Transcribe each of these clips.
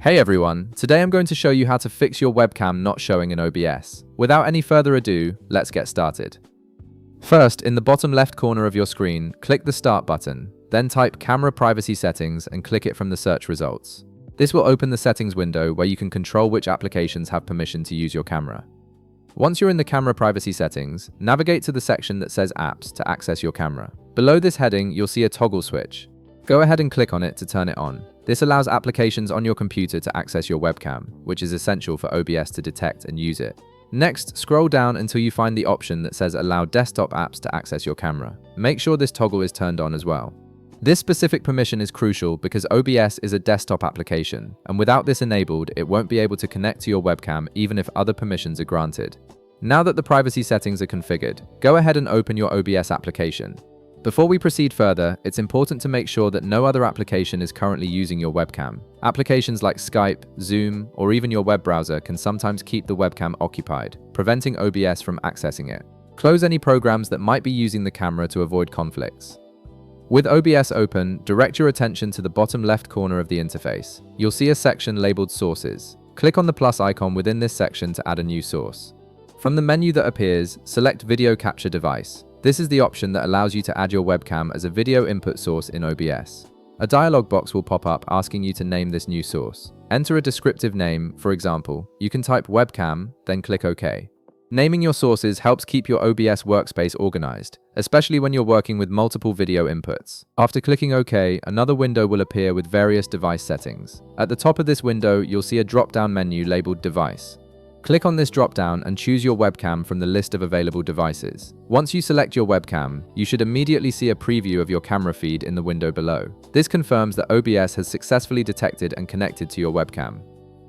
Hey everyone, today I'm going to show you how to fix your webcam not showing in OBS. Without any further ado, let's get started. First, in the bottom left corner of your screen, click the Start button, then type Camera Privacy Settings and click it from the search results. This will open the settings window where you can control which applications have permission to use your camera. Once you're in the camera privacy settings, navigate to the section that says Apps to access your camera. Below this heading, you'll see a toggle switch. Go ahead and click on it to turn it on. This allows applications on your computer to access your webcam, which is essential for OBS to detect and use it. Next, scroll down until you find the option that says Allow desktop apps to access your camera. Make sure this toggle is turned on as well. This specific permission is crucial because OBS is a desktop application, and without this enabled, it won't be able to connect to your webcam even if other permissions are granted. Now that the privacy settings are configured, go ahead and open your OBS application. Before we proceed further, it's important to make sure that no other application is currently using your webcam. Applications like Skype, Zoom, or even your web browser can sometimes keep the webcam occupied, preventing OBS from accessing it. Close any programs that might be using the camera to avoid conflicts. With OBS open, direct your attention to the bottom left corner of the interface. You'll see a section labeled Sources. Click on the plus icon within this section to add a new source. From the menu that appears, select Video Capture Device. This is the option that allows you to add your webcam as a video input source in OBS. A dialog box will pop up asking you to name this new source. Enter a descriptive name, for example, you can type webcam, then click OK. Naming your sources helps keep your OBS workspace organized, especially when you're working with multiple video inputs. After clicking OK, another window will appear with various device settings. At the top of this window, you'll see a drop-down menu labeled Device. Click on this drop-down and choose your webcam from the list of available devices. Once you select your webcam, you should immediately see a preview of your camera feed in the window below. This confirms that OBS has successfully detected and connected to your webcam.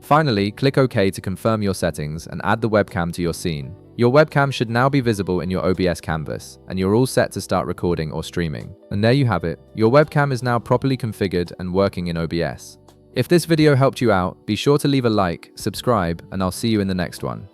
Finally, click OK to confirm your settings and add the webcam to your scene. Your webcam should now be visible in your OBS canvas, and you're all set to start recording or streaming. And there you have it. Your webcam is now properly configured and working in OBS. If this video helped you out, be sure to leave a like, subscribe, and I'll see you in the next one.